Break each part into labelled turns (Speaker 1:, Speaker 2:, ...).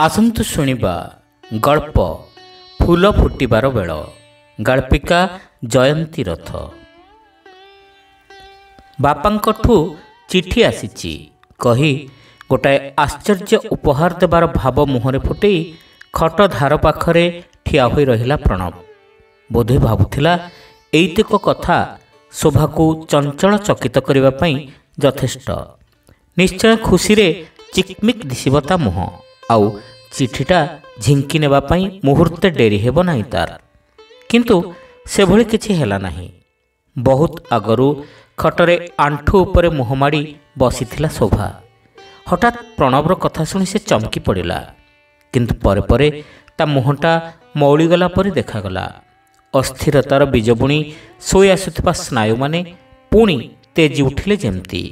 Speaker 1: ଆସନ୍ତୁ ଶୁଣିବା ଗଳ୍ପ ଫୁଲ ଫୁଟିବାର ବେଳ। ଗାଳ୍ପିକା ଜୟନ୍ତୀ ରଥ। ବାପାଙ୍କଠୁ ଚିଠି ଆସିଛି କହି ଗୋଟାଏ ଆଶ୍ଚର୍ଯ୍ୟ ଉପହାର ଦେବାର ଭାବ ମୁହଁରେ ଫୁଟେଇ ଖଟ ଧାର ପାଖରେ ଠିଆ ହୋଇ ରହିଲା ପ୍ରଣବ। ବୋଧେ ଭାବୁଥିଲା ଏଇତିକ କଥା ଶୋଭାକୁ ଚଞ୍ଚଳ ଚକିତ କରିବା ପାଇଁ ଯଥେଷ୍ଟ। ନିଶ୍ଚୟ ଖୁସିରେ ଚିକ୍ମିକ୍ ଦିଶିବ ତା ମୁହଁ, ଆଉ ଚିଠିଟା ଝିଙ୍କି ନେବା ପାଇଁ ମୁହୂର୍ତ୍ତେ ଡେରି ହେବ ନାହିଁ ତାର। କିନ୍ତୁ ସେଭଳି କିଛି ହେଲା ନାହିଁ। ବହୁତ ଆଗରୁ ଖଟରେ ଆଣ୍ଠୁ ଉପରେ ମୁହଁ ମାଡ଼ି ବସିଥିଲା ଶୋଭା। ହଠାତ୍ ପ୍ରଣବର କଥା ଶୁଣି ସେ ଚମକି ପଡ଼ିଲା। କିନ୍ତୁ ପରେ ପରେ ତା ମୁହଁଟା ମଉଳିଗଲା ପରି ଦେଖାଗଲା। ଅସ୍ଥିରତାର ବୀଜ ବୁଣି ଶୋଇ ଆସୁଥିବା ସ୍ନାୟୁମାନେ ପୁଣି ତେଜି ଉଠିଲେ ଯେମିତି।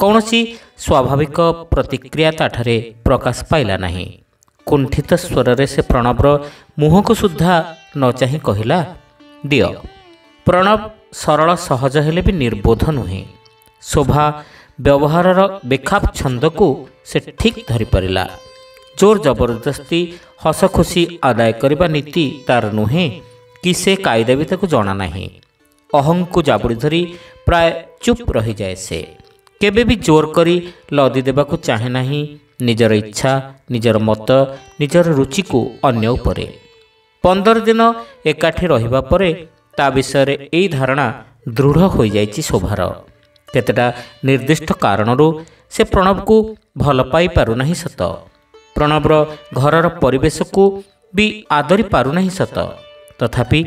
Speaker 1: କୌଣସି ସ୍ୱାଭାବିକ ପ୍ରତିକ୍ରିୟା ତାଠାରେ ପ୍ରକାଶ ପାଇଲା ନାହିଁ। କୁଣ୍ଠିତ ସ୍ୱରରେ ସେ ପ୍ରଣବର ମୁହଁକୁ ସୁଦ୍ଧା ନ ଚାହିଁ କହିଲା, ଦିଅ। ପ୍ରଣବ ସରଳ ସହଜ ହେଲେ ବି ନିର୍ବୋଧ ନୁହେଁ। ଶୋଭା ବ୍ୟବହାରର ବେଖାପ ଛନ୍ଦକୁ ସେ ଠିକ୍ ଧରିପାରିଲା। ଜୋର ଜବରଦସ୍ତି ହସ ଖୁସି ଆଦାୟ କରିବା ନୀତି ତାର ନୁହେଁ କି ସେ କାଇଦା ବି ତାକୁ ଜଣା ନାହିଁ। ଅହଂକୁ ଜାବୁଡ଼ି ଧରି ପ୍ରାୟ ଚୁପ୍ ରହିଯାଏ ସେ। କେବେ ବି ଜୋର କରି ଲଦି ଦେବାକୁ ଚାହେଁ ନାହିଁ ନିଜର ଇଚ୍ଛା, ନିଜର ମତ, ନିଜର ରୁଚିକୁ ଅନ୍ୟ ଉପରେ। 15 ଦିନ ଏକାଠି ରହିବା ପରେ ତା ବିଷୟରେ ଏଇ ଧାରଣା ଦୃଢ଼ ହୋଇଯାଇଛି ଶୋଭାର। କେତେଟା ନିର୍ଦ୍ଦିଷ୍ଟ କାରଣରୁ ସେ ପ୍ରଣବକୁ ଭଲ ପାଇ ପାରୁନାହିଁ ସତ। ପ୍ରଣବର ଘରର ପରିବେଶକୁ ବି ଆଦରି ପାରୁନାହିଁ ସତ। ତଥାପି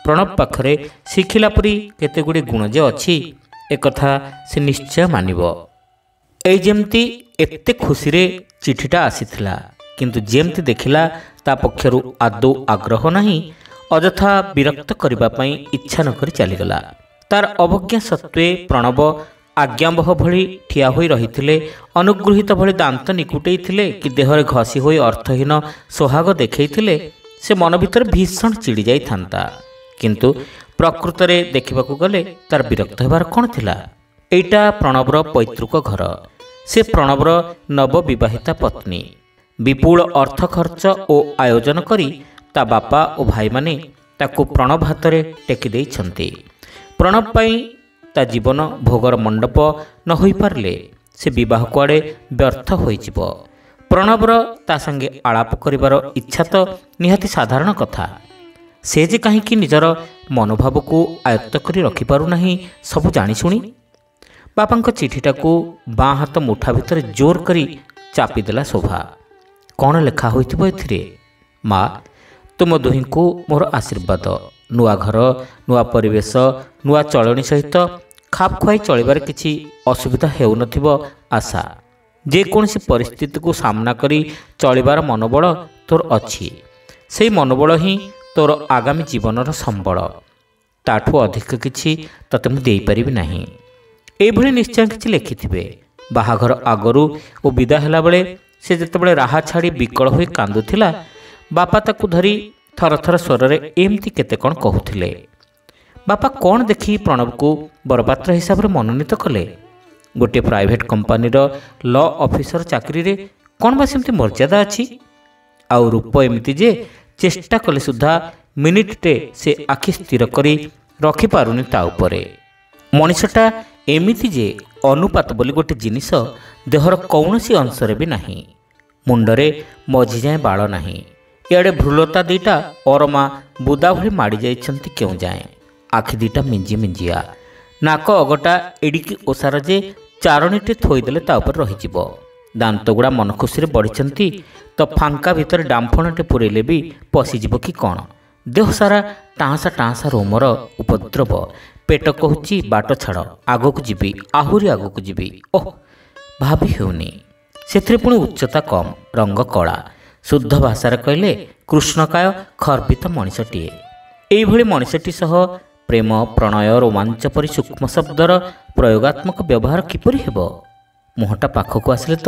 Speaker 1: ପ୍ରଣବ ପାଖରେ ଶିଖିଲା ପରି କେତେଗୁଡ଼ିଏ ଗୁଣ ଯେ ଅଛି ଏକଥା ସେ ନିଶ୍ଚୟ ମାନିବ। ଏଇ ଯେମିତି ଏତେ ଖୁସିରେ ଚିଠିଟା ଆସିଥିଲା, କିନ୍ତୁ ଯେମିତି ଦେଖିଲା ତା ପକ୍ଷରୁ ଆଦୌ ଆଗ୍ରହ ନାହିଁ, ଅଯଥା ବିରକ୍ତ କରିବା ପାଇଁ ଇଚ୍ଛା ନ କରି ଚାଲିଗଲା। ତାର ଅବଜ୍ଞା ସତ୍ତ୍ୱେ ପ୍ରଣବ ଆଜ୍ଞାବହ ଭଳି ଠିଆ ହୋଇ ରହିଥିଲେ, ଅନୁଗୃହୀତ ଭଳି ଦାନ୍ତ ନିକୁଟେଇଥିଲେ କି ଦେହରେ ଘଷି ହୋଇ ଅର୍ଥହୀନ ସୋହାଗ ଦେଖେଇଥିଲେ, ସେ ମନ ଭିତରେ ଭୀଷଣ ଚିଡ଼ି ଯାଇଥାନ୍ତା। କିନ୍ତୁ ପ୍ରକୃତରେ ଦେଖିବାକୁ ଗଲେ ତାର ବିରକ୍ତ ହେବାର କ'ଣ ଥିଲା? ଏଇଟା ପ୍ରଣବର ପୈତୃକ ଘର। ସେ ପ୍ରଣବର ନବବିବାହିତା ପତ୍ନୀ। ବିପୁଳ ଅର୍ଥ ଖର୍ଚ୍ଚ ଓ ଆୟୋଜନ କରି ତା ବାପା ଓ ଭାଇମାନେ ତାକୁ ପ୍ରଣବ ହାତରେ ଟେକି ଦେଇଛନ୍ତି। ପ୍ରଣବ ପାଇଁ ତା ଜୀବନ ଭୋଗର ମଣ୍ଡପ ନ ହୋଇପାରିଲେ ସେ ବିବାହ କୁଆଡ଼େ ବ୍ୟର୍ଥ ହୋଇଯିବ। ପ୍ରଣବର ତା ସାଙ୍ଗେ ଆଳାପ କରିବାର ଇଚ୍ଛା ତ ନିହାତି ସାଧାରଣ କଥା। ସେ ଯେ କାହିଁକି ନିଜର ମନୋଭାବକୁ ଆୟତ୍ତ କରି ରଖିପାରୁନାହିଁ ସବୁ ଜାଣିଶୁଣି। ବାପାଙ୍କ ଚିଠିଟାକୁ ବାଁ ହାତ ମୁଠା ଭିତରେ ଜୋର କରି ଚାପିଦେଲା ଶୋଭା। କ'ଣ ଲେଖା ହୋଇଥିବ ଏଥିରେ? ମା, ତୁମ ଦୁହିଁଙ୍କୁ ମୋର ଆଶୀର୍ବାଦ। ନୂଆ ଘର, ନୂଆ ପରିବେଶ, ନୂଆ ଚଳଣି ସହିତ ଖାପ ଖୁଆଇ ଚଳିବାରେ କିଛି ଅସୁବିଧା ହେଉନଥିବ ଆଶା। ଯେକୌଣସି ପରିସ୍ଥିତିକୁ ସାମ୍ନା କରି ଚଳିବାର ମନୋବଳ ତୋର ଅଛି। ସେହି ମନୋବଳ ହିଁ ତୋର ଆଗାମୀ ଜୀବନର ସମ୍ବଳ। ତାଠୁ ଅଧିକ କିଛି ତତେ ମୁଁ ଦେଇପାରିବି ନାହିଁ। ଏଇଭଳି ନିଶ୍ଚୟ କିଛି ଲେଖିଥିବେ। ବାହାଘର ଆଗରୁ ଓ ବିଦା ହେଲାବେଳେ ସେ ଯେତେବେଳେ ରାହା ଛାଡ଼ି ବିକଳ ହୋଇ କାନ୍ଦୁଥିଲା, ବାପା ତାକୁ ଧରି ଥରଥର ସ୍ୱରରେ ଏମିତି କେତେ କ'ଣ କହୁଥିଲେ। ବାପା କ'ଣ ଦେଖି ପ୍ରଣବକୁ ବରପାତ୍ର ହିସାବରେ ମନୋନୀତ କଲେ? ଗୋଟିଏ ପ୍ରାଇଭେଟ୍ କମ୍ପାନୀର ଲ ଅଫିସର ଚାକିରିରେ କ'ଣ ବା ସେମିତି ମର୍ଯ୍ୟାଦା ଅଛି? ଆଉ ରୂପ ଏମିତି ଯେ ଚେଷ୍ଟା କଲେ ସୁଦ୍ଧା ମିନିଟ୍ଟେ ସେ ଆଖି ସ୍ଥିର କରି ରଖିପାରୁନି ତା ଉପରେ। ମଣିଷଟା ଏମିତି ଯେ ଅନୁପାତ ବୋଲି ଗୋଟେ ଜିନିଷ ଦେହର କୌଣସି ଅଂଶରେ ବି ନାହିଁ। ମୁଣ୍ଡରେ ମଝି ଯାଏଁ ବାଳ ନାହିଁ। ଇଆଡ଼େ ଭ୍ରୁଲତା ଦିଟା ଅରମା ବୁଦା ଭଳି ମାଡ଼ି ଯାଇଛନ୍ତି କେଉଁ ଯାଏଁ। ଆଖି ଦିଟା ମିଞ୍ଜି ମିଞ୍ଜିଆ। ନାକ ଅଗଟା ଏଡ଼ିକି ଓସାର ଯେ ଚାରଣିଟେ ଥୋଇଦେଲେ ତା ଉପରେ ରହିଯିବ। ଦାନ୍ତଗୁଡ଼ା ମନ ଖୁସିରେ ବଢ଼ିଛନ୍ତି ତ ଫାଙ୍କା ଭିତରେ ଡାମ୍ଫଣଟେ ପୂରେଇଲେ ବି ପଶିଯିବ କି କ'ଣ। ଦେହ ସାରା ଟାଁସା ଟାଁସା ରୋମର ଉପଦ୍ରବ। ପେଟ କହୁଛି ବାଟ ଛାଡ଼, ଆଗକୁ ଯିବି, ଆହୁରି ଆଗକୁ ଯିବି। ଓଃ, ଭାବି ହେଉନି। ସେଥିରେ ପୁଣି ଉଚ୍ଚତା କମ୍, ରଙ୍ଗ କଳା। ଶୁଦ୍ଧ ଭାଷାରେ କହିଲେ କୃଷ୍ଣକାୟ ଖର୍ବିତ ମଣିଷଟିଏ। ଏଇଭଳି ମଣିଷଟି ସହ ପ୍ରେମ, ପ୍ରଣୟ, ରୋମାଞ୍ଚ ପରି ସୂକ୍ଷ୍ମ ଶବ୍ଦର ପ୍ରୟୋଗାତ୍ମକ ବ୍ୟବହାର କିପରି ହେବ? ମୁହଁଟା ପାଖକୁ ଆସିଲେ ତ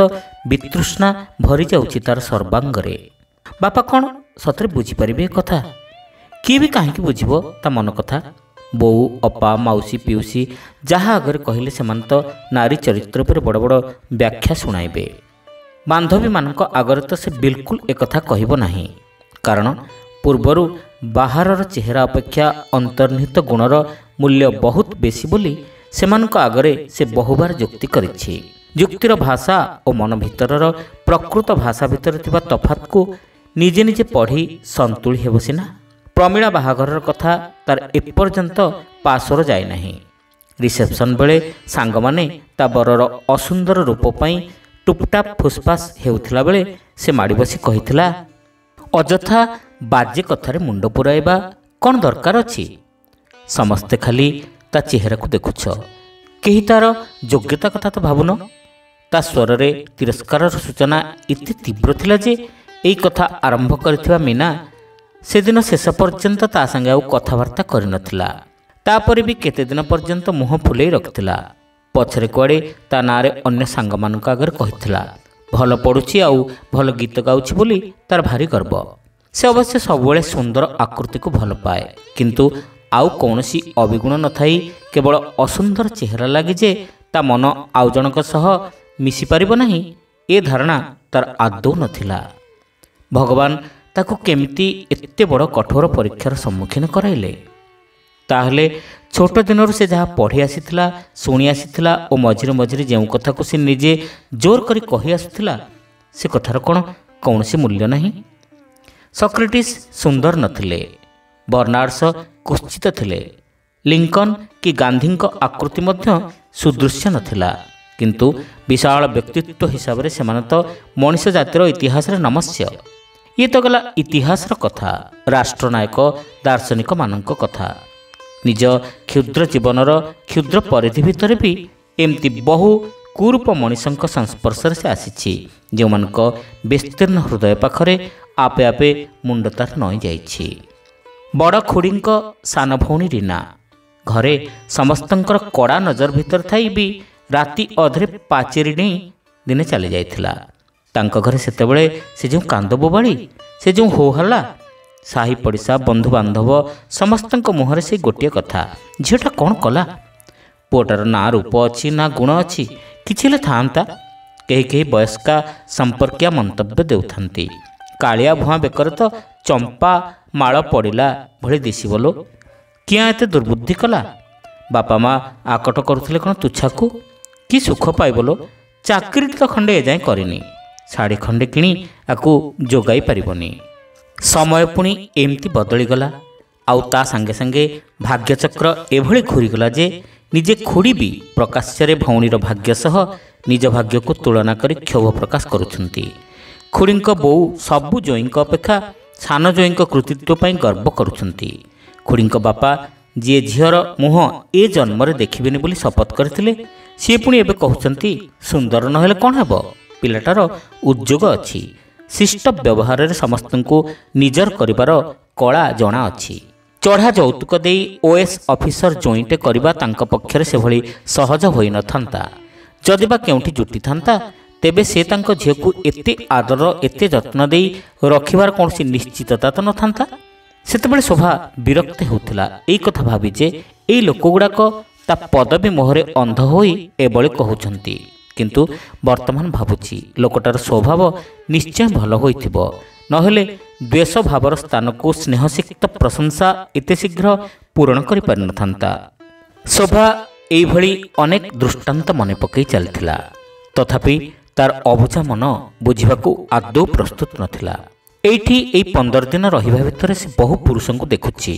Speaker 1: ବିତୃଷ୍ଣା ଭରି ଯାଉଛି ତାର ସର୍ବାଙ୍ଗରେ। ବାପା କ'ଣ ସତରେ ବୁଝିପାରିବେ ଏ କଥା? କିଏ ବି କାହିଁକି ବୁଝିବ ତା ମନ କଥା? ବୋଉ, ଅପା, ମାଉସୀ, ପିଉସୀ ଯାହା ଆଗରେ କହିଲେ ସେମାନେ ତ ନାରୀ ଚରିତ୍ର ଉପରେ ବଡ଼ ବଡ଼ ବ୍ୟାଖ୍ୟା ଶୁଣାଇବେ। ବାନ୍ଧବୀମାନଙ୍କ ଆଗରେ ତ ସେ ବିଲକୁଲ ଏକଥା କହିବ ନାହିଁ, କାରଣ ପୂର୍ବରୁ ବାହାରର ଚେହେରା ଅପେକ୍ଷା ଅନ୍ତର୍ନିହିତ ଗୁଣର ମୂଲ୍ୟ ବହୁତ ବେଶୀ ବୋଲି ସେମାନଙ୍କ ଆଗରେ ସେ ବହୁବାର ଯୁକ୍ତି କରିଛି। ଯୁକ୍ତିର ଭାଷା ଓ ମନ ଭିତରର ପ୍ରକୃତ ଭାଷା ଭିତରେ ଥିବା ତଫାତକୁ ନିଜେ ନିଜେ ପଢ଼ି ସନ୍ତୁଳି ହେବ ସିନା। ପ୍ରମିଳା ବାହାଘରର କଥା ତାର ଏପର୍ଯ୍ୟନ୍ତ ପାସୋର ଯାଇନାହିଁ। ରିସେପ୍ସନ୍ ବେଳେ ସାଙ୍ଗମାନେ ତା ବରର ଅସୁନ୍ଦର ରୂପ ପାଇଁ ଟୁପଟାପ୍ ଫୁସଫାସ୍ ହେଉଥିଲା ବେଳେ ସେ ମାଡ଼ି ବସି କହିଥିଲା, ଅଯଥା ବାଜେ କଥାରେ ମୁଣ୍ଡ ପୁରାଇବା କ'ଣ ଦରକାର ଅଛି? ସମସ୍ତେ ଖାଲି ତା ଚେହେରାକୁ ଦେଖୁଛ, କେହି ତାର ଯୋଗ୍ୟତା କଥା ତ ଭାବୁନ। ତା ସ୍ୱରରେ ତିରସ୍କାରର ସୂଚନା ଏତେ ତୀବ୍ର ଥିଲା ଯେ ଏଇ କଥା ଆରମ୍ଭ କରିଥିବା ମୀନା ସେଦିନ ଶେଷ ପର୍ଯ୍ୟନ୍ତ ତା ସାଙ୍ଗେ ଆଉ କଥାବାର୍ତ୍ତା କରିନଥିଲା। ତାପରେ ବି କେତେଦିନ ପର୍ଯ୍ୟନ୍ତ ମୁହଁ ଫୁଲେଇ ରଖିଥିଲା। ପଛରେ କୁଆଡ଼େ ତା ନାଁରେ ଅନ୍ୟ ସାଙ୍ଗମାନଙ୍କ ଆଗରେ କହିଥିଲା, ଭଲ ପଢ଼ୁଛି ଆଉ ଭଲ ଗୀତ ଗାଉଛି ବୋଲି ତାର ଭାରି ଗର୍ବ। ସେ ଅବଶ୍ୟ ସବୁବେଳେ ସୁନ୍ଦର ଆକୃତିକୁ ଭଲ ପାଏ, କିନ୍ତୁ ଆଉ କୌଣସି ଅବିଗୁଣ ନଥାଇ କେବଳ ଅସୁନ୍ଦର ଚେହେରା ଲାଗି ଯେ ତା ମନ ଆଉ ଜଣଙ୍କ ସହ ମିଶିପାରିବ ନାହିଁ, ଏ ଧାରଣା ତାର ଆଦୌ ନଥିଲା। ଭଗବାନ ତାକୁ କେମିତି ଏତେ ବଡ଼ କଠୋର ପରୀକ୍ଷାର ସମ୍ମୁଖୀନ କରାଇଲେ? ତାହେଲେ ଛୋଟ ଦିନରୁ ସେ ଯାହା ପଢ଼ି ଆସିଥିଲା, ଶୁଣି ଆସିଥିଲା ଓ ମଝିରେ ମଝିରେ ଯେଉଁ କଥାକୁ ସେ ନିଜେ ଜୋର କରି କହି ଆସୁଥିଲା, ସେ କଥାର କ'ଣ କୌଣସି ମୂଲ୍ୟ ନାହିଁ? ସକ୍ରେଟିସ୍ ସୁନ୍ଦର ନଥିଲେ, ବର୍ନାର୍ଡସ କୁତ୍ସିତ ଥିଲେ, ଲିଙ୍କନ କି ଗାନ୍ଧୀଙ୍କ ଆକୃତି ମଧ୍ୟ ସୁଦୃଶ୍ୟ ନଥିଲା, କିନ୍ତୁ ବିଶାଳ ବ୍ୟକ୍ତିତ୍ୱ ହିସାବରେ ସେମାନେ ତ ମଣିଷ ଜାତିର ଇତିହାସରେ ନମସ୍ୟ। ଇଏ ତ ଗଲା ଇତିହାସର କଥା, ରାଷ୍ଟ୍ରନାୟକ ଦାର୍ଶନିକମାନଙ୍କ କଥା। ନିଜ କ୍ଷୁଦ୍ର ଜୀବନର କ୍ଷୁଦ୍ର ପରିଧି ଭିତରେ ବି ଏମିତି ବହୁ କୁରୂପ ମଣିଷଙ୍କ ସଂସ୍ପର୍ଶରେ ସେ ଆସିଛି, ଯେଉଁମାନଙ୍କ ବିସ୍ତୀର୍ଣ୍ଣ ହୃଦୟ ପାଖରେ ଆପେ ଆପେ ମୁଣ୍ଡ ତାର ନଇଁ ଯାଇଛି। ବଡ଼ ଖୁଡ଼ୀଙ୍କ ସାନ ଭଉଣୀ ରୀନା ଘରେ ସମସ୍ତଙ୍କର କଡ଼ା ନଜର ଭିତରେ ଥାଇ ବି ରାତି ଅଧରେ ପାଚେରୀ ଡେଇଁ ଦିନେ ଚାଲି ଯାଇଥିଲା। ତାଙ୍କ ଘରେ ସେତେବେଳେ ସେ ଯେଉଁ କାନ୍ଦ ବୋବାଳି, ସେ ଯେଉଁ ହୋହଲ୍ଲା, ସାହି ପଡ଼ିଶା ବନ୍ଧୁବାନ୍ଧବ ସମସ୍ତଙ୍କ ମୁହଁରେ ସେଇ ଗୋଟିଏ କଥା, ଝିଅଟା କ'ଣ କଲା? ପୁଅଟାର ନା ରୂପ ଅଛି ନା ଗୁଣ ଅଛି, କିଛି ହେଲେ ଥାଆନ୍ତା। କେହି କେହି ବୟସ୍କା ସମ୍ପର୍କୀୟ ମନ୍ତବ୍ୟ ଦେଉଥାନ୍ତି, କାଳିଆ ଭୁଆଁ ବେକରେ ତ ଚମ୍ପା ମାଳ ପଡ଼ିଲା ଭଳି ଦିଶିବଲୋ, କିଆଁ ଏତେ ଦୁର୍ବୁଦ୍ଧି କଲା? ବାପା ମା ଆକଟ କରୁଥିଲେ କ'ଣ ତୁଚ୍ଛାକୁ? କି ସୁଖ ପାଇବଲୋ, ଚାକିରିଟି ତ ଖଣ୍ଡେ ଏଯାଏଁ କରିନି, ଶାଢ଼ୀ ଖଣ୍ଡେ କିଣି ଆକୁ ଯୋଗାଇ ପାରିବନି। ସମୟ ପୁଣି ଏମିତି ବଦଳିଗଲା, ଆଉ ତା ସାଙ୍ଗେ ସାଙ୍ଗେ ଭାଗ୍ୟଚକ୍ର ଏଭଳି ଘୂରିଗଲା ଯେ ନିଜେ ଖୁଡ଼ୀ ବି ପ୍ରକାଶ୍ୟରେ ଭଉଣୀର ଭାଗ୍ୟ ସହ ନିଜ ଭାଗ୍ୟକୁ ତୁଳନା କରି କ୍ଷୋଭ ପ୍ରକାଶ କରୁଛନ୍ତି। ଖୁଡ଼ୀଙ୍କ ବୋଉ ସବୁ ଜୋଇଁଙ୍କ ଅପେକ୍ଷା ସାନ ଜୋଇଁଙ୍କ କୃତିତ୍ୱ ପାଇଁ ଗର୍ବ କରୁଛନ୍ତି। ଖୁଡ଼ୀଙ୍କ ବାପା ଯିଏ ଝିଅର ମୁହଁ ଏ ଜନ୍ମରେ ଦେଖିବେନି ବୋଲି ଶପଥ କରିଥିଲେ, ସିଏ ପୁଣି ଏବେ କହୁଛନ୍ତି ସୁନ୍ଦର ନହେଲେ କ'ଣ ହେବ, ପିଲାଟାର ଉଦ୍ଯୋଗ ଅଛି, ଶିଷ୍ଟ ବ୍ୟବହାରରେ ସମସ୍ତଙ୍କୁ ନିଜର କରିବାର କଳା ଜଣା ଅଛି। ଚଢ଼ା ଯୌତୁକ ଦେଇ OS ଅଫିସର ଜୋଇଁଟେ କରିବା ତାଙ୍କ ପକ୍ଷରେ ସେଭଳି ସହଜ ହୋଇନଥାନ୍ତା। ଯଦି ବା କେଉଁଠି ଜୁଟିଥାନ୍ତା, ତେବେ ସେ ତାଙ୍କ ଝିଅକୁ ଏତେ ଆଦର ଏତେ ଯତ୍ନ ଦେଇ ରଖିବାର କୌଣସି ନିଶ୍ଚିତତା ତ ନଥାନ୍ତା। ସେତେବେଳେ ଶୋଭା ବିରକ୍ତ ହେଉଥିଲା ଏଇ କଥା ଭାବି ଯେ ଏଇ ଲୋକଗୁଡ଼ାକ ତା ପଦବୀ ମୋହରେ ଅନ୍ଧ ହୋଇ ଏଭଳି କହୁଛନ୍ତି, କିନ୍ତୁ ବର୍ତ୍ତମାନ ଭାବୁଛି ଲୋକଟାର ସ୍ୱଭାବ ନିଶ୍ଚୟ ଭଲ ହୋଇଥିବ, ନହେଲେ ଦ୍ୱେଷ ଭାବର ସ୍ଥାନକୁ ସ୍ନେହସିକ୍ତ ପ୍ରଶଂସା ଏତେ ଶୀଘ୍ର ପୂରଣ କରିପାରିନଥାନ୍ତା। ଶୋଭା ଏଇଭଳି ଅନେକ ଦୃଷ୍ଟାନ୍ତ ମନେ ପକାଇ ଚାଲିଥିଲା, ତଥାପି ତାର ଅବୁଝା ମନ ବୁଝିବାକୁ ଆଦୌ ପ୍ରସ୍ତୁତ ନଥିଲା। ଏଇଠି ଏଇ 15 ଦିନ ରହିବା ଭିତରେ ସେ ବହୁ ପୁରୁଷଙ୍କୁ ଦେଖୁଛି।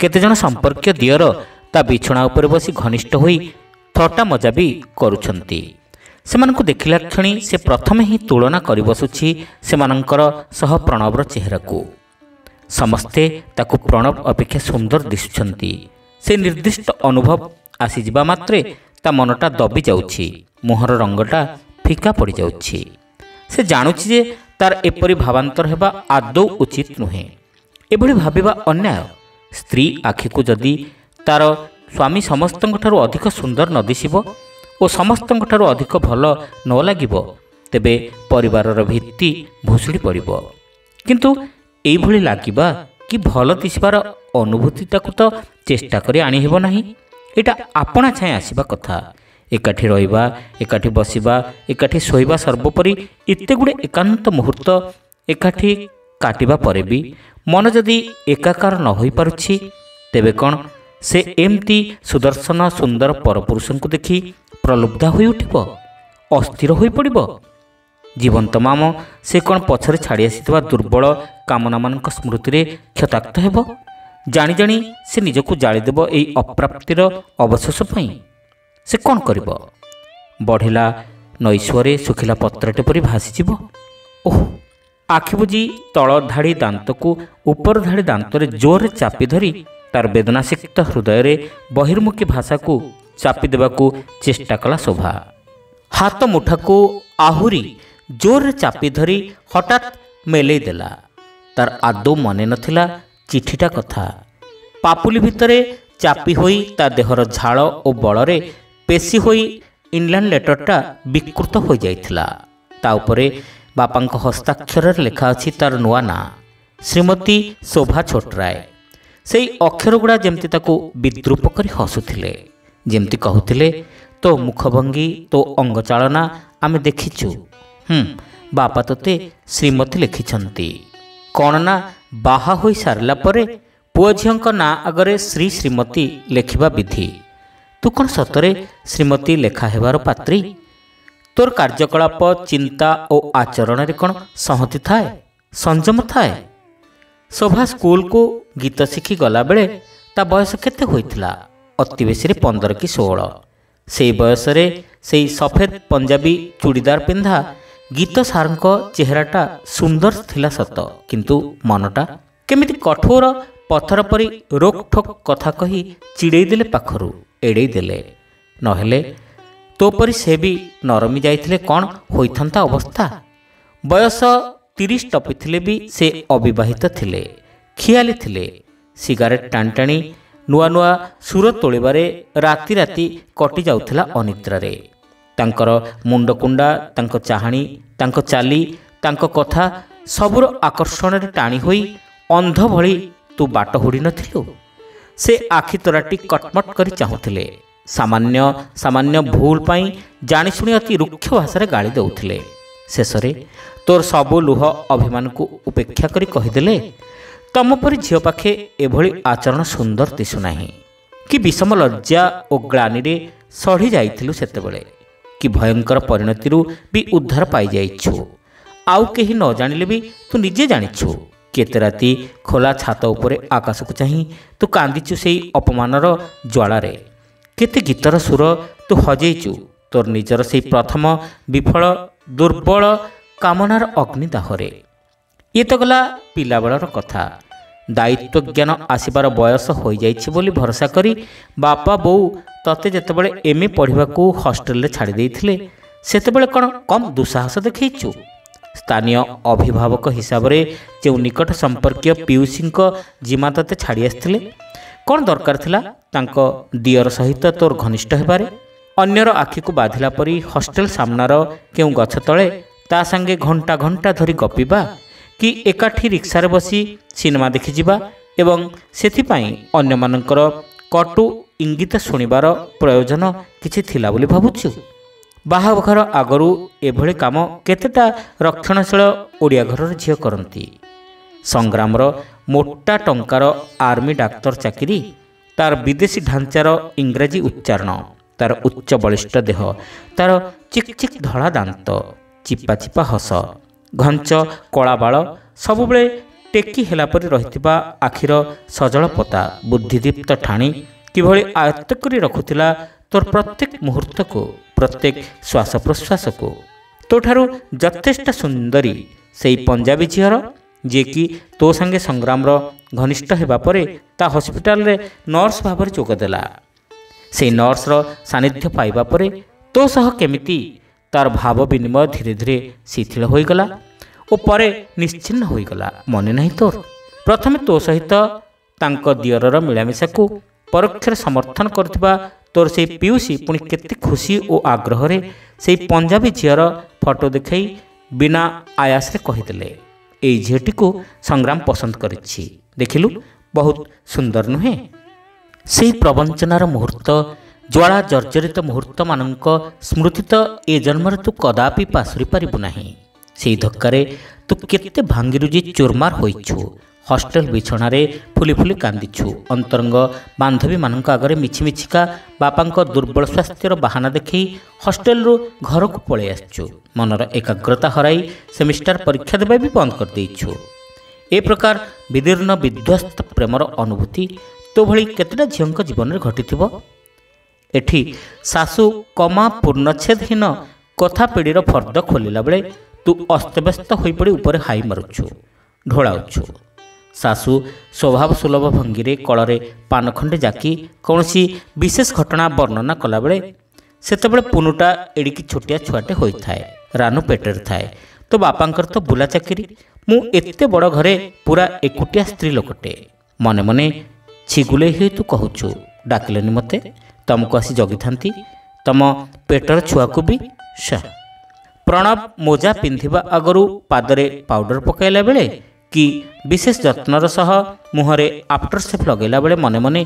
Speaker 1: କେତେଜଣ ସମ୍ପର୍କୀୟ ଦିଅର ତା ବିଛଣା ଉପରେ ବସି ଘନିଷ୍ଠ ହୋଇ ଥଟ୍ଟା ମଜା ବି କରୁଛନ୍ତି। ସେମାନଙ୍କୁ ଦେଖିଲା କ୍ଷଣି ସେ ପ୍ରଥମେ ହିଁ ତୁଳନା କରି ବସୁଛି ସେମାନଙ୍କର ସହ ପ୍ରଣବର ଚେହେରାକୁ। ସମସ୍ତେ ତାକୁ ପ୍ରଣବ ଅପେକ୍ଷା ସୁନ୍ଦର ଦିଶୁଛନ୍ତି। ସେ ନିର୍ଦ୍ଦିଷ୍ଟ ଅନୁଭବ ଆସିଯିବା ମାତ୍ରେ ତା ମନଟା ଦବି ଯାଉଛି, ମୁହଁର ରଙ୍ଗଟା ଫିକା ପଡ଼ିଯାଉଛି। ସେ ଜାଣୁଛି ଯେ ତାର ଏପରି ଭାବାନ୍ତର ହେବା ଆଦୌ ଉଚିତ ନୁହେଁ। ଏଭଳି ଭାବିବା ଅନ୍ୟାୟ। ସ୍ତ୍ରୀ ଆଖିକୁ ଯଦି ତାର ସ୍ୱାମୀ ସମସ୍ତଙ୍କଠାରୁ ଅଧିକ ସୁନ୍ଦର ନ ଦିଶିବ ଓ ସମସ୍ତଙ୍କଠାରୁ ଅଧିକ ଭଲ ନ ଲାଗିବ, ତେବେ ପରିବାରର ଭିତ୍ତି ଭୁଷୁଡ଼ି ପଡ଼ିବ। କିନ୍ତୁ ଏଇଭଳି ଲାଗିବା କି ଭଲ ଦିଶିବାର ଅନୁଭୂତିଟାକୁ ତ ଚେଷ୍ଟା କରି ଆଣିହେବ ନାହିଁ। ଏଇଟା ଆପଣା ଛାଏଁ ଆସିବା କଥା। ଏକାଠି ରହିବା, ଏକାଠି ବସିବା, ଏକାଠି ଶୋଇବା, ସର୍ବୋପରି ଏତେ ଗୁଡ଼ିଏ ଏକାନ୍ତ ମୁହୂର୍ତ୍ତ ଏକାଠି କାଟିବା ପରେ ବି ମନ ଯଦି ଏକାକାର ନ ହୋଇପାରୁଛି, ତେବେ କ'ଣ ସେ ଏମିତି ସୁଦର୍ଶନ ସୁନ୍ଦର ପରପୁରୁଷଙ୍କୁ ଦେଖି ପ୍ରଲୁବ୍ଧା ହୋଇ ଉଠିବ, ଅସ୍ଥିର ହୋଇପଡ଼ିବ? ଜୀବନ୍ତ ମାମ ସେ କ'ଣ ପଛରେ ଛାଡ଼ି ଆସିଥିବା ଦୁର୍ବଳ କାମନାମାନଙ୍କ ସ୍ମୃତିରେ କ୍ଷତାକ୍ତ ହେବ? ଜାଣି ଜାଣି ସେ ନିଜକୁ ଜାଳିଦେବ ଏହି ଅପ୍ରାପ୍ତିର ଅବଶେଷ ପାଇଁ। ସେ କ'ଣ କରିବ? ବଢ଼ିଲା ନୈଶ୍ୱରେ ଶୁଖିଲା ପତ୍ରଟେ ପରି ଭାସିଯିବ। ଓଃ! ଆଖି ବୁଜି ତଳ ଧାଡ଼ି ଦାନ୍ତକୁ ଉପର ଧାଡ଼ି ଦାନ୍ତରେ ଜୋରରେ ଚାପି ଧରି ତାର ବେଦନାସିକ୍ତ ହୃଦୟରେ ବହିର୍ମୁଖୀ ଭାଷାକୁ ଚାପି ଦେବାକୁ ଚେଷ୍ଟା କଲା ଶୋଭା। ହାତ ମୁଠାକୁ ଆହୁରି ଜୋରରେ ଚାପି ଧରି ହଠାତ୍ ମେଲେଇ ଦେଲା। ତାର ଆଦୌ ମନେ ନଥିଲା ଚିଠିଟା କଥା। ପାପୁଲି ଭିତରେ ଚାପି ହୋଇ ତା ଦେହର ଝାଳ ଓ ବଳରେ ପେଶି ହୋଇ ଇଂଲ୍ୟାଣ୍ଡ ଲେଟରଟା ବିକୃତ ହୋଇଯାଇଥିଲା। ତା ଉପରେ ବାପାଙ୍କ ହସ୍ତାକ୍ଷରରେ ଲେଖା ଅଛି ତାର ନୂଆ ନାଁ, ଶ୍ରୀମତୀ ଶୋଭା ଛୋଟରାୟ। ସେଇ ଅକ୍ଷରଗୁଡ଼ା ଯେମିତି ତାକୁ ବିଦ୍ରୂପ କରି ହସୁଥିଲେ, ଯେମିତି କହୁଥିଲେ, ତୋ ମୁଖଭଙ୍ଗୀ, ତୋ ଅଙ୍ଗଚାଳନା ଆମେ ଦେଖିଛୁ। ବାପା ତୋତେ ଶ୍ରୀମତୀ ଲେଖିଛନ୍ତି। କ'ଣ ନା ବାହା ହୋଇ ସାରିଲା ପରେ ପୁଅ ଝିଅଙ୍କ ନାଁ ଆଗରେ ଶ୍ରୀ ଶ୍ରୀମତୀ ଲେଖିବା ବିଧି। ତୁ କ'ଣ ସତରେ ଶ୍ରୀମତୀ ଲେଖା ହେବାର ପାତ୍ରୀ? ତୋର କାର୍ଯ୍ୟକଳାପ, ଚିନ୍ତା ଓ ଆଚରଣରେ କ'ଣ ସଂହତି ଥାଏ, ସଂଯମ ଥାଏ? ଶୋଭା ସ୍କୁଲକୁ ଗୀତ ଶିଖି ଗଲାବେଳେ ତା ବୟସ କେତେ ହୋଇଥିଲା? ଅତି ବେଶୀରେ 15 କି 16। ସେଇ ବୟସରେ ସେଇ ସଫେଦ ପଞ୍ଜାବୀ ଚୁଡ଼ିଦାର ପିନ୍ଧା ଗୀତ ସାର୍ଙ୍କ ଚେହେରାଟା ସୁନ୍ଦର ଥିଲା ସତ, କିନ୍ତୁ ମନଟା କେମିତି କଠୋର ପଥର ପରି ରୋକଠୋକ କଥା କହି ଚିଡ଼େଇ ଦେଲେ, ପାଖରୁ ଏଡ଼େଇ ଦେଲେ। ନହେଲେ ତୋ ପରି ସେ ବି ନରମି ଯାଇଥିଲେ କ'ଣ ହୋଇଥାନ୍ତା ଅବସ୍ଥା? ବୟସ 30 ଟପିଥିଲେ ବି ସେ ଅବିବାହିତ ଥିଲେ, ଖିଆଲି ଥିଲେ। ସିଗାରେଟ୍ ଟାଣି ଟାଣି ନୂଆ ନୂଆ ସୁର ତୋଳିବାରେ ରାତି ରାତି କଟି ଯାଉଥିଲା ଅନିଦ୍ରାରେ। ତାଙ୍କର ମୁଣ୍ଡକୁଣ୍ଡା, ତାଙ୍କ ଚାହାଣୀ, ତାଙ୍କ ଚାଲି, ତାଙ୍କ କଥା ସବୁର ଆକର୍ଷଣରେ ଟାଣି ହୋଇ ଅନ୍ଧ ଭଳି ତୁ ବାଟ ହୁଡ଼ି ନଥିଲୁ? ସେ ଆଖି ତରାଟି କଟମଟ କରି ଚାହୁଁଥିଲେ। ସାମାନ୍ୟ ସାମାନ୍ୟ ଭୁଲ ପାଇଁ ଜାଣିଶୁଣି ଅତି ରୁକ୍ଷ ଭାଷାରେ ଗାଳି ଦେଉଥିଲେ। ଶେଷରେ ତୋର ସବୁ ଲୁହ ଅଭିମାନକୁ ଉପେକ୍ଷା କରି କହିଦେଲେ, ତମ ପରି ଝିଅ ପାଖେ ଏଭଳି ଆଚରଣ ସୁନ୍ଦର ଦିଶୁନାହିଁ। କି ବିଷମ ଲଜ୍ଜା ଓ ଗ୍ଳାନିରେ ସଢ଼ି ଯାଇଥିଲୁ ସେତେବେଳେ। କି ଭୟଙ୍କର ପରିଣତିରୁ ବି ଉଦ୍ଧାର ପାଇଯାଇଛୁ। ଆଉ କେହି ନ ଜାଣିଲେ ବି ତୁ ନିଜେ ଜାଣିଛୁ। କେତେ ରାତି ଖୋଲା ଛାତ ଉପରେ ଆକାଶକୁ ଚାହିଁ ତୁ କାନ୍ଦିଛୁ ସେଇ ଅପମାନର ଜ୍ୱାଳାରେ। କେତେ ଗୀତର ସୁର ତୁ ହଜେଇଛୁ ତୋର ନିଜର ସେଇ ପ୍ରଥମ ବିଫଳ ଦୁର୍ବଳ କାମନାର ଅଗ୍ନିଦାହରେ। ଇଏ ତ ଗଲା ପିଲାବେଳର କଥା। ଦାୟିତ୍ୱ ଜ୍ଞାନ ଆସିବାର ବୟସ ହୋଇଯାଇଛି ବୋଲି ଭରସା କରି ବାପା ବୋଉ ତତେ ଯେତେବେଳେ MA ପଢ଼ିବାକୁ ହଷ୍ଟେଲରେ ଛାଡ଼ି ଦେଇଥିଲେ, ସେତେବେଳେ କ'ଣ କମ୍ ଦୁଃସାହସ ଦେଖେଇଛୁ? ସ୍ଥାନୀୟ ଅଭିଭାବକ ହିସାବରେ ଯେଉଁ ନିକଟ ସମ୍ପର୍କୀୟ ପିଉସୀଙ୍କ ଜିମା ତତେ ଛାଡ଼ି ଆସିଥିଲେ, କ'ଣ ଦରକାର ଥିଲା ତାଙ୍କ ଦିଅର ସହିତ ତୋର ଘନିଷ୍ଠ ହେବାରେ? ଅନ୍ୟର ଆଖିକୁ ବାଧିଲା ପରି ହଷ୍ଟେଲ ସାମ୍ନାର କେଉଁ ଗଛ ତଳେ ତା ସାଙ୍ଗେ ଘଣ୍ଟା ଘଣ୍ଟା ଧରି ଗପିବା, କି ଏକାଠି ରିକ୍ସାରେ ବସି ସିନେମା ଦେଖିଯିବା ଏବଂ ସେଥିପାଇଁ ଅନ୍ୟମାନଙ୍କର କଟୁ ଇଙ୍ଗିତ ଶୁଣିବାର ପ୍ରୟୋଜନ କିଛି ଥିଲା ବୋଲି ଭାବୁଛୁ? ବାହାଘର ଆଗରୁ ଏଭଳି କାମ କେତେଟା ରକ୍ଷଣଶୀଳ ଓଡ଼ିଆ ଘରର ଝିଅ କରନ୍ତି। ସଂଗ୍ରାମର ମୋଟା ଟଙ୍କାର ଆର୍ମି ଡାକ୍ତର ଚାକିରି, ତାର ବିଦେଶୀ ଢାଞ୍ଚାର ଇଂରାଜୀ ଉଚ୍ଚାରଣ, ତାର ଉଚ୍ଚ ବଳିଷ୍ଠ ଦେହ, ତାର ଚିକ୍ ଚିକ୍ ଧଳା ଦାନ୍ତ, ଚିପା ଚିପା ହସ, ଘଞ୍ଚ କଳା ବାଳ, ସବୁବେଳେ ଟେକି ହେଲା ପରି ରହିଥିବା ଆଖିର ସଜଳ ପତା, ବୁଦ୍ଧିଦୀପ୍ତ ଠାଣି କିଭଳି ଆୟତ୍ତ କରି ରଖୁଥିଲା ତୋର ପ୍ରତ୍ୟେକ ମୁହୂର୍ତ୍ତକୁ, ପ୍ରତ୍ୟେକ ଶ୍ୱାସ ପ୍ରଶ୍ୱାସକୁ। ତୋଠାରୁ ଯଥେଷ୍ଟ ସୁନ୍ଦରୀ ସେଇ ପଞ୍ଜାବୀ ଝିଅର, ଯିଏକି ତୋ ସାଙ୍ଗେ ସଂଗ୍ରାମର ଘନିଷ୍ଠ ହେବା ପରେ ତା ହସ୍ପିଟାଲରେ ନର୍ସ ଭାବରେ ଯୋଗଦେଲା। ସେଇ ନର୍ସର ସାନ୍ନିଧ୍ୟ ପାଇବା ପରେ ତୋ ସହ କେମିତି ତାର ଭାବ ବିନିମୟ ଧୀରେ ଧୀରେ ଶିଥିଳ ହୋଇଗଲା ଓ ପରେ ନିଶ୍ଚିହ୍ନ ହୋଇଗଲା, ମନେ ନାହିଁ ତୋର? ପ୍ରଥମେ ତୋ ସହିତ ତାଙ୍କ ଦିଅରର ମିଳାମିଶାକୁ ପରୋକ୍ଷରେ ସମର୍ଥନ କରୁଥିବା ତୋର ସେଇ ପିଉସୀ ପୁଣି କେତେ ଖୁସି ଓ ଆଗ୍ରହରେ ସେଇ ପଞ୍ଜାବୀ ଝିଅର ଫଟୋ ଦେଖାଇ ବିନା ଆୟାସରେ କହିଦେଲେ, ଏଇ ଝିଅଟିକୁ ସଂଗ୍ରାମ ପସନ୍ଦ କରିଛି, ଦେଖିଲୁ ବହୁତ ସୁନ୍ଦର ନୁହେଁ? ସେହି ପ୍ରବଞ୍ଚନାର ମୁହୂର୍ତ୍ତ ज्वाला जर्जरित मुहूर्त मानक स्मृति तो ए जन्मरे तू कदापि पासुरी पारिबु नाही। सेई धक्कारे तू केते भांगिरुजी चोरमार होइछु। हॉस्टेल बिछणारे फुली फुली कांदिछु। अंतरंग बांधवी मानक आगरे मिछि मिछिका बापांक दुर्बल स्वास्थ्यर बाहाना देखि हॉस्टेल रु घर को पळे आछछु। मनर एकाग्रता हराई सेमिस्टर परीक्षा देबा भी बंद कर देइछु। ए प्रकार विदीर्ण विध्वस्त प्रेमर अनुभूति तो भली केतेटा झियंक जीवन रे घटिथिबो। एठी सासु कमा पूर्णच्छेदहीन कथा पीढ़ीर फर्द खोलिला बेले तू अस्तव्यस्त होई पड़ी ऊपर हाई मारुछु ढोलाउछु। सासु स्वभाव सुलभ भंगी कलरे पान खंडे जाकी कौनसी विशेष घटना वर्णना कला बेले सेतेबेले पुनुटा एडिकी छोटिया छुआटे होइथाए। रानू पेटर थाए तो बापांकर तो बुला चाकरी। मु एते बड़ घरे पूरा एकुटिया स्त्री लोकटे। मने मने छिगुले ही तू कहूछु डाकिलेनी मते तुमको आसी जगी थांती तम पेटर छुआ को भी सा। प्रणव मोजा पिंधिबा आगरू पादरे पाउडर पकाइला बेले कि विशेष जत्नर सह मुहरे आफ्टर सेफ लगेला बेले मने मने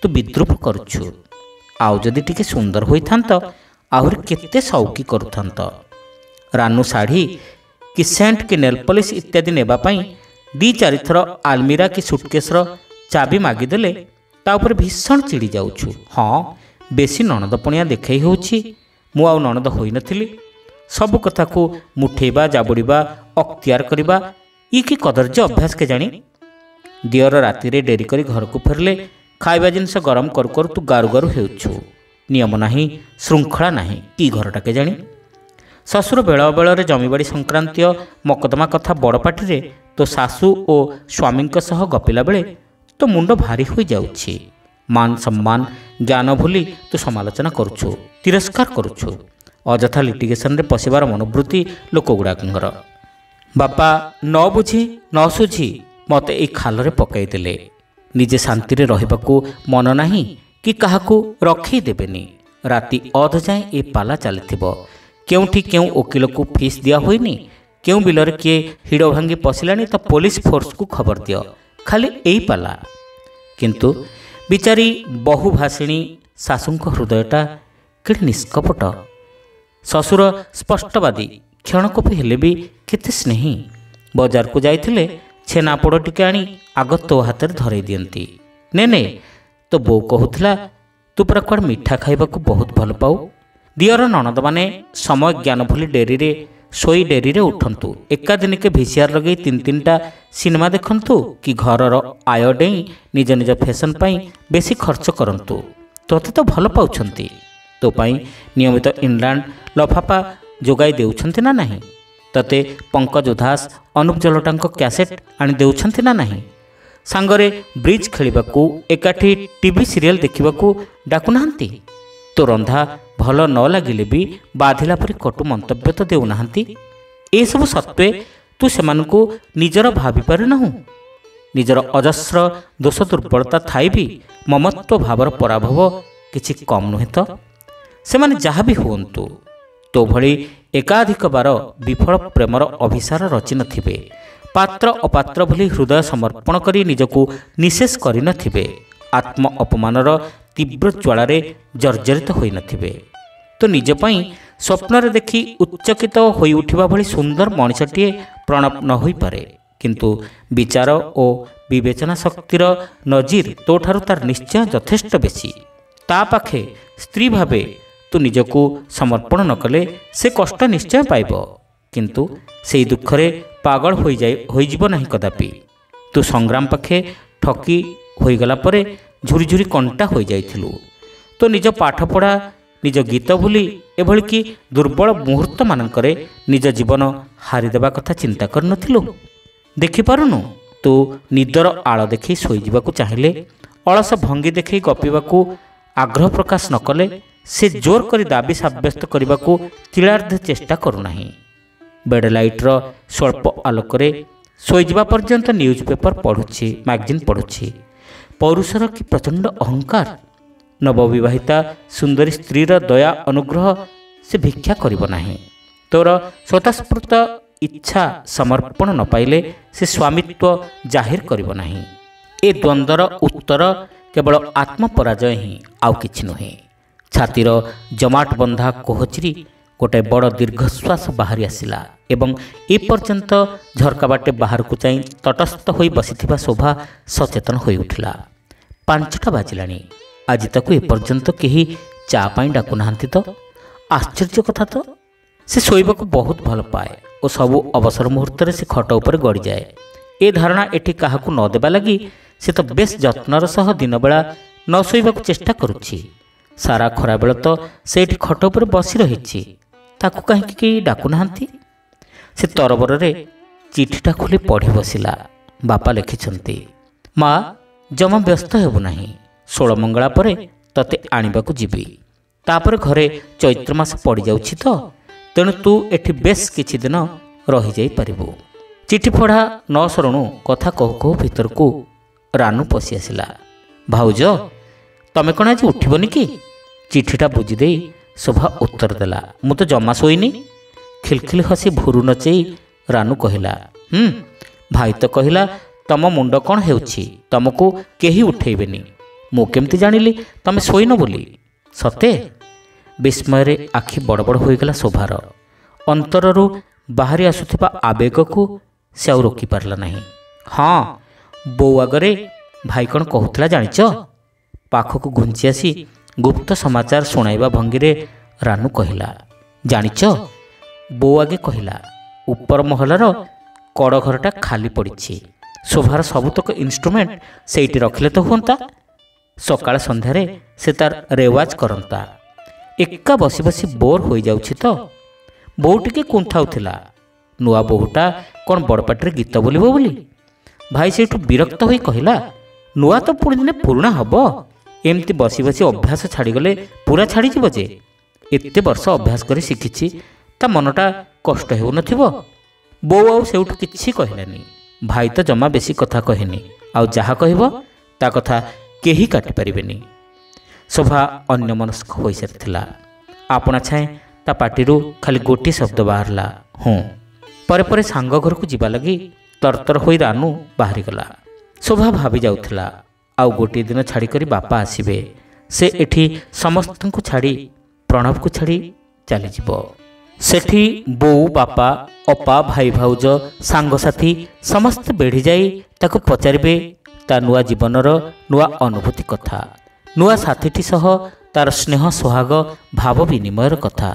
Speaker 1: तू विद्रूप करुछु। आउ जदि टिके सुंदर होइथांत आहुरी केते सौकी करुथांत। रानू शाढ़ी कि सेंट कि नेल पॉलिश इत्यादि नेबा पई दी चारि थर आलमीरा कि सुटकेसर चाबी मागिदेले ता ऊपर भीषण चिड़ी जाउछु। हाँ बेसी ननद पणिया देखई होउछि। मु आउ ननद होई नथिली। सब कथा को मुठेबा जाबुड़ीबा अख्तियार करिबा ई कि कदर्य अभ्यास के जानी। दियर राति रे डेरी करी घर को फेरले खाइबा जिनस गरम करू करू तू गारु गारु हेउछु। नियम नाही श्रृंखला नाही की घरटा के जानी। शशुर बेल बेल जमीबाड़ी संक्रांतीय मकदमा कथा बड़ पाटी रे तो सासु ओ स्वामी सह गपिला बेले तो मुंड भारी हो जाउछि। मान सम्मान ज्ञान भूली तू समालोचना करुछु तिरस्कार करुछु। अଯଥା लिटिगेशन रे पशिबार मनोवृत्ति लोक गुड़ाकर। बापा न बुझी न सुझी मते ए खाल रे पकाई देले। निजे शांति रे रहिबाकू मन नाही कि काहाकू रखी देबेनी। राति अध जाए ए पाला चलिथिबो। केउठी केउ वकील को फीस दिया होइनी। केउ बिलर किए हिड़ भांगी पशिलानी तो पुलिस फोर्स को खबर दियो। खाली एई पाला। किंतु बिचारी बहुभाषिणी सासुंक हृदयटा कि निष्कपट। शशुर स्पष्टवादी क्षणक हेले भी केते स्नेही। बजार को जाइथिले छेनापोड़ टिके आनी आग तो हाथ में धरई दियंती। ने ने तो बो कहूला तू पूरा कुआड़ मिठा खाइबा को बहुत भल पाऊ। दियर ननद माने समय ज्ञान भूली डेरी रे सोई डेरी रे उठंतु। एका दिन के भिसीआर लगे तीन तीनटा सिनेमा देखंतु कि घरर आय डेई निज निज फैशन पाई बेसी खर्च करंतु। तोते तो भल पाउछंती। तो पाई नियमित इंग्लैंड लफाफा जोगाई देउछंती ना नहीं। तते पंकज उदास अनुप जलोटांको कैसेट आनी देउछंती ना नहीं। सांगरे ब्रिज खेलिबाकू एकाठी टीवी सीरियल देखिबाकू डाकु नाहंती। तो रंधा भल न लगिले भी बाधिला परि कटु मंतव्य तो देउ नाहंती। ए सब सत्वे तू सेमानकू निजर भाभी पारि नाहु। निजर अजस्र दोष दुर्बलता थाई भी ममत्व भावर पराभव किछि कम नुहे तो। सेमाने जहा भी हुअन्तु तो भली एकाधिक बार विफल प्रेमर अभिसार रचि नथिबे। पात्र अपात्र भली हृदय समर्पण करी निजको निशेष करि नथिबे। आत्म अपमानर तीव्र ज्वालारे जर्जरित होई नथिबे। तो निज पई स्वप्नरे देखि उच्चकित होई उठिबा भली सुंदर मनिषटिए प्रणव न होई पारे। किंतु विचार ओ विवेचना शक्तिर नजीर तोठारु तार निश्चय यथेष्ट बेसी। ता पाखे स्त्री भावे तू निजको समर्पण न कले से कष्ट निश्चय पाइब। किंतु सेई दुखरे पागल होई जीव नहीं कदापि। तू संग्राम पाखे ठकी होईगला परे झुरी झुरी कंटा हो जाइथिलु। तो निज पाठपढ़ा निज गीत भूली एभली कि दुर्बल मुहूर्त मानकरे निज जीवन हारिदेवा कथा चिंता कर नथिलु। देखि पारुनु तू निदर आळ देखि सोई जीवाकू चाहिए अलस भंगी देखि गपिबाकू आग्रह प्रकाश न कले से जोर करी दाबी साब्यस्त करने तिलार्ध चेष्टा करूनाही। बेड लाइट्र स्वल्प आलोकरे शोईजा पर्यंत न्यूज पेपर पढ़ुछि मैगजीन पढ़ुछि। पौरुषर कि प्रचंड अहंकार। नवविवाहिता सुंदरी स्त्रीर दया अनुग्रह से भिक्षा करिब नाही। तोर स्वतःस्फूर्त इच्छा समर्पण न पाइले से स्वामित्व जाहिर करिब नाही। ए द्वंद्वर उत्तर केवल आत्मपराजय ही आउ किछि नुहे। ଛାତିର ଜମାଟ ବନ୍ଧା କୋହଚିରି ଗୋଟାଏ ବଡ଼ ଦୀର୍ଘଶ୍ୱାସ ବାହାରି ଆସିଲା ଏବଂ ଏପର୍ଯ୍ୟନ୍ତ ଝରକା ବାଟେ ବାହାରକୁ ଚାହିଁ ତଟସ୍ଥ ହୋଇ ବସିଥିବା ଶୋଭା ସଚେତନ ହୋଇ ଉଠିଲା। 5ଟା ବାଜିଲାଣି। ଆଜି ତାକୁ ଏପର୍ଯ୍ୟନ୍ତ କେହି ଚା ପାଇଁ ଡାକୁନାହାନ୍ତି ତ? ଆଶ୍ଚର୍ଯ୍ୟ କଥା ତ। ସେ ଶୋଇବାକୁ ବହୁତ ଭଲ ପାଏ ଓ ସବୁ ଅବସର ମୁହୂର୍ତ୍ତରେ ସେ ଖଟ ଉପରେ ଗଡ଼ିଯାଏ। ଏ ଧାରଣା ଏଠି କାହାକୁ ନ ଦେବା ଲାଗି ସେ ତ ବେଶ୍ ଯତ୍ନର ସହ ଦିନବେଳା ନ ଶୋଇବାକୁ ଚେଷ୍ଟା କରୁଛି। ସାରା ଖରାବେଳ ତ ସେ ଏଠି ଖଟ ଉପରେ ବସି ରହିଛି। ତାକୁ କାହିଁକି କେହି ଡାକୁନାହାନ୍ତି? ସେ ତରବରରେ ଚିଠିଟା ଖୋଲି ପଢ଼ି ବସିଲା। ବାପା ଲେଖିଛନ୍ତି, ମା ଜମା ବ୍ୟସ୍ତ ହେବୁ ନାହିଁ। 16 ମଙ୍ଗଳା ପରେ ତତେ ଆଣିବାକୁ ଯିବି। ତାପରେ ଘରେ ଚୈତ୍ର ମାସ ପଡ଼ିଯାଉଛି ତ, ତେଣୁ ତୁ ଏଠି ବେଶ୍ କିଛି ଦିନ ରହିଯାଇପାରିବୁ। ଚିଠି ପଢ଼ା ନ ସରୁଣୁ କଥା କହୁ କହୁ ଭିତରକୁ ରାନୁ ପଶି ଆସିଲା। ଭାଉଜ ତମେ କ'ଣ ଆଜି ଉଠିବନି କି? ଚିଠିଟା ବୁଝିଦେଇ ଶୋଭା ଉତ୍ତର ଦେଲା, ମୁଁ ତ ଜମା ଶୋଇନି। ଖିଲଖିଲ ହସି ଭୁରୁ ନଚେଇ ରାନୁ କହିଲା, ଭାଇ ତ କହିଲା ତମ ମୁଣ୍ଡ କ'ଣ ହେଉଛି, ତମକୁ କେହି ଉଠେଇବେନି। ମୁଁ କେମିତି ଜାଣିଲି ତମେ ଶୋଇନ ବୋଲି? ସତେ? ବିସ୍ମୟରେ ଆଖି ବଡ଼ ବଡ଼ ହୋଇଗଲା ଶୋଭାର। ଅନ୍ତରରୁ ବାହାରି ଆସୁଥିବା ଆବେଗକୁ ସେ ଆଉ ରୋକିପାରିଲା ନାହିଁ। ହଁ, ବୋଉ ଆଗରେ ଭାଇ କ'ଣ କହୁଥିଲା ଜାଣିଛ? ପାଖକୁ ଘୁଞ୍ଚି ଆସି ଗୁପ୍ତ ସମାଚାର ଶୁଣାଇବା ଭଙ୍ଗୀରେ ରାନୁ କହିଲା, ଜାଣିଛ? ବୋଉ ଆଗେ କହିଲା, ଉପର ମହଲାର କଡ଼ ଘରଟା ଖାଲି ପଡ଼ିଛି। ଶୋଭାର ସବୁତକ ଇନ୍ଷ୍ଟ୍ରୁମେଣ୍ଟ ସେଇଠି ରଖିଲେ ତ ହୁଅନ୍ତା। ସକାଳ ସନ୍ଧ୍ୟାରେ ସେ ତାର ରେୱାଜ କରନ୍ତା। ଏକା ବସି ବସି ବୋର୍ ହୋଇଯାଉଛି ତ। ବୋଉ ଟିକେ କୁଣ୍ଠାଉଥିଲା, ନୂଆ ବୋହୂଟା କ'ଣ ବଡ଼ ପାଟିରେ ଗୀତ ବୋଲିବ ବୋଲି। ଭାଇ ସେଇଠୁ ବିରକ୍ତ ହୋଇ କହିଲା, ନୂଆ ତ ପୁଣି ଦିନେ ପୁରୁଣା ହେବ। ଏମିତି ବସି ବସି ଅଭ୍ୟାସ ଛାଡ଼ିଗଲେ ପୁରା ଛାଡ଼ିଯିବ ଯେ। ଏତେ ବର୍ଷ ଅଭ୍ୟାସ କରି ଶିଖିଛି, ତା ମନଟା କଷ୍ଟ ହେଉନଥିବ। ବୋଉ ଆଉ ସେଇଠୁ କିଛି କହିଲାନି। ଭାଇ ତ ଜମା ବେଶୀ କଥା କହେନି, ଆଉ ଯାହା କହିବ ତା କଥା କେହି କାଟିପାରିବେନି। ଶୋଭା ଅନ୍ୟମନସ୍କ ହୋଇସାରିଥିଲା। ଆପଣା ଛାଏଁ ତା ପାଟିରୁ ଖାଲି ଗୋଟିଏ ଶବ୍ଦ ବାହାରିଲା, ହୁଁ। ପରେ ପରେ ସାଙ୍ଗ ଘରକୁ ଯିବା ଲାଗି ତରତର ହୋଇ ରାନୁ ବାହାରିଗଲା। ଶୋଭା ଭାବି ଯାଉଥିଲା, ଆଉ ଗୋଟିଏ ଦିନ ଛାଡ଼ିକରି ବାପା ଆସିବେ। ସେ ଏଠି ସମସ୍ତଙ୍କୁ ଛାଡ଼ି, ପ୍ରଣବକୁ ଛାଡ଼ି ଚାଲିଯିବ। ସେଠି ବୋଉ, ବାପା, ଅପା, ଭାଇ ଭାଉଜ, ସାଙ୍ଗସାଥି ସମସ୍ତେ ବେଢ଼ି ଯାଇ ତାକୁ ପଚାରିବେ ତା ନୂଆ ଜୀବନର ନୂଆ ଅନୁଭୂତି କଥା, ନୂଆ ସାଥୀଟି ସହ ତାର ସ୍ନେହ ସୋହାଗ ଭାବ ବିନିମୟର କଥା।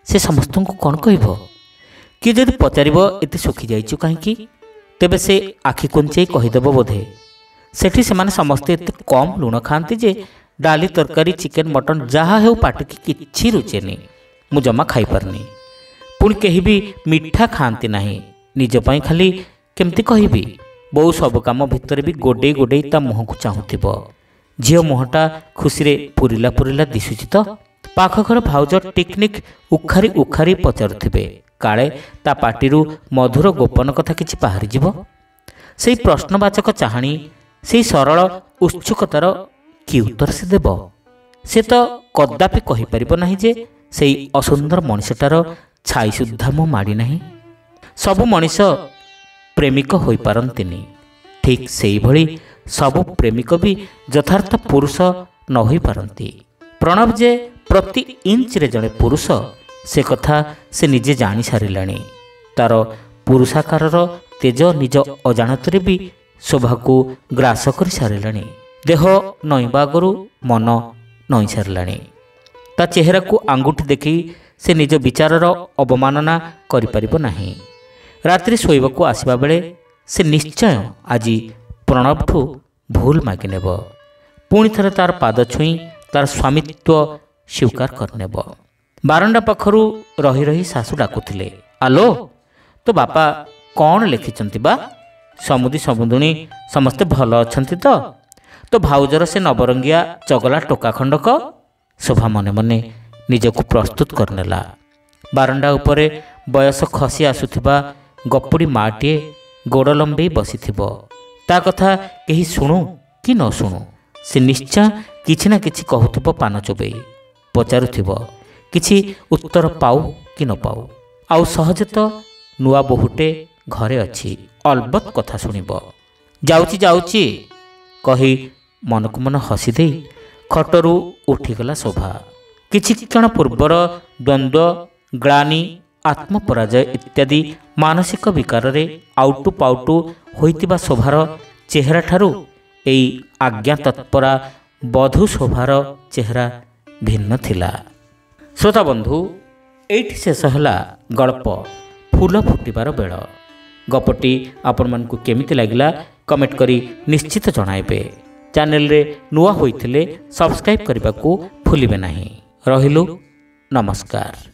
Speaker 1: ସେ ସମସ୍ତଙ୍କୁ କ'ଣ କହିବ? କିଏ ଯଦି ପଚାରିବ ଏତେ ଶୁଖି ଯାଇଛୁ କାହିଁକି, ତେବେ ସେ ଆଖି କୁଞ୍ଚେଇ କହିଦେବ ବୋଧେ, ସେଠି ସେମାନେ ସମସ୍ତେ ଏତେ କମ୍ ଲୁଣ ଖାଆନ୍ତି ଯେ ଡାଲି, ତରକାରୀ, ଚିକେନ, ମଟନ ଯାହା ହେଉ ପାଟିକି କିଛି ରୁଚେନି। ମୁଁ ଜମା ଖାଇପାରୁନି। ପୁଣି କେହି ବି ମିଠା ଖାଆନ୍ତି ନାହିଁ। ନିଜ ପାଇଁ ଖାଲି କେମିତି କହିବି? ବୋଉ ସବୁ କାମ ଭିତରେ ବି ଗୋଡ଼େଇ ଗୋଡ଼େଇ ତା ମୁହଁକୁ ଚାହୁଁଥିବ। ଝିଅ ମୁହଁଟା ଖୁସିରେ ପୁରିଲା ପୁରିଲା ଦିଶୁଛି ତ। ପାଖ ଘର ଭାଉଜ ଟିକନିକ୍ ଉଖାରି ଉଖାରି ପଚାରୁଥିବେ, କାଳେ ତା ପାଟିରୁ ମଧୁର ଗୋପନ କଥା କିଛି ବାହାରିଯିବ। ସେଇ ପ୍ରଶ୍ନବାଚକ ଚାହାଣୀ, ସେଇ ସରଳ ଉତ୍ସୁକତାର କି ଉତ୍ତର ସେ ଦେବ? ସେ ତ କଦାପି କହିପାରିବ ନାହିଁ ଯେ ସେଇ ଅସୁନ୍ଦର ମଣିଷଟାର ଛାଇ ସୁଦ୍ଧା ମୁଁ ମାଡ଼ି ନାହିଁ। ସବୁ ମଣିଷ ପ୍ରେମିକ ହୋଇପାରନ୍ତିନି। ଠିକ୍ ସେଇଭଳି ସବୁ ପ୍ରେମିକ ବି ଯଥାର୍ଥ ପୁରୁଷ ନ ହୋଇପାରନ୍ତି। ପ୍ରଣବ ଯେ ପ୍ରତି ଇଞ୍ଚରେ ଜଣେ ପୁରୁଷ, ସେ କଥା ସେ ନିଜେ ଜାଣିସାରିଲାଣି। ତାର ପୁରୁଷାକାରର ତେଜ ନିଜ ଅଜାଣତରେ ବି ଶୋଭାକୁ ଗ୍ରାସ କରିସାରିଲାଣି। ଦେହ ନଇଁବା ଆଗରୁ ମନ ନଇଁ ସାରିଲାଣି। ତା ଚେହେରାକୁ ଆଙ୍ଗୁଠି ଦେଖି ସେ ନିଜ ବିଚାରର ଅବମାନନା କରିପାରିବ ନାହିଁ। ରାତିରେ ଶୋଇବାକୁ ଆସିବା ବେଳେ ସେ ନିଶ୍ଚୟ ଆଜି ପ୍ରଣବଠୁ ଭୁଲ ମାଗିନେବ। ପୁଣି ଥରେ ତାର ପାଦ ଛୁଇଁ ତାର ସ୍ୱାମିତ୍ୱ ସ୍ୱୀକାର କରିନେବ। ବାରଣ୍ଡା ପାଖରୁ ରହି ରହି ଶାଶୁ ଡାକୁଥିଲେ, ଆଲୋ ତୋ ବାପା କ'ଣ ଲେଖିଛନ୍ତି ବା? ସମୁଦି ସମୁଦୁଣୀ ସମସ୍ତେ ଭଲ ଅଛନ୍ତି ତ? ତୋ ଭାଉଜର ସେ ନବରଙ୍ଗିଆ ଚଗଲା ଟୋକା ଖଣ୍ଡକ? ଶୋଭା ମନେ ମନେ ନିଜକୁ ପ୍ରସ୍ତୁତ କରିନେଲା। ବାରଣ୍ଡା ଉପରେ ବୟସ ଖସି ଆସୁଥିବା ଗପୁଡ଼ି ମାଟିଏ ଗୋଡ଼ ଲମ୍ବେଇ ବସିଥିବ। ତା କଥା କେହି ଶୁଣୁ କି ନ ଶୁଣୁ, ସେ ନିଶ୍ଚୟ କିଛି ନା କିଛି କହୁଥିବ ପାନ ଚୋବେଇ, ପଚାରୁଥିବ, କିଛି ଉତ୍ତର ପାଉ କି ନ ପାଉ। ଆଉ ସହଜେ ତ ନୂଆ ବୋହୂଟେ ଘରେ ଅଛି, ଅଲବତ୍ କଥା ଶୁଣିବ। ଯାଉଛି ଯାଉଛି କହି ମନକୁ ମନ ହସି ଦେଇ ଖଟରୁ ଉଠିଗଲା ଶୋଭା। କିଛି କ୍ଷଣ ପୂର୍ବର ଦ୍ୱନ୍ଦ୍ୱ, ଗ୍ଳାନି, ଆତ୍ମପରାଜୟ ଇତ୍ୟାଦି ମାନସିକ ବିକାରରେ ଆଉଟୁ ପାଉଟୁ ହୋଇଥିବା ଶୋଭାର ଚେହେରାଠାରୁ ଏହି ଆଜ୍ଞାତତ୍ପରା ବଧୂ ଶୋଭାର ଚେହେରା ଭିନ୍ନ ଥିଲା। ଶ୍ରୋତାବନ୍ଧୁ, ଏଇଠି ଶେଷ ହେଲା ଗଳ୍ପ ଫୁଲ ଫୁଟିବାର ବେଳ। ଗପଟି ଆପଣମାନଙ୍କୁ କେମିତି ଲାଗିଲା କମେଣ୍ଟ କରି ନିଶ୍ଚିତ ଜଣାଇବେ। ଚ୍ୟାନେଲରେ ନୂଆ ହୋଇଥିଲେ ସବସ୍କ୍ରାଇବ୍ କରିବାକୁ ଭୁଲିବେ ନାହିଁ। ରହିଲୁ, ନମସ୍କାର।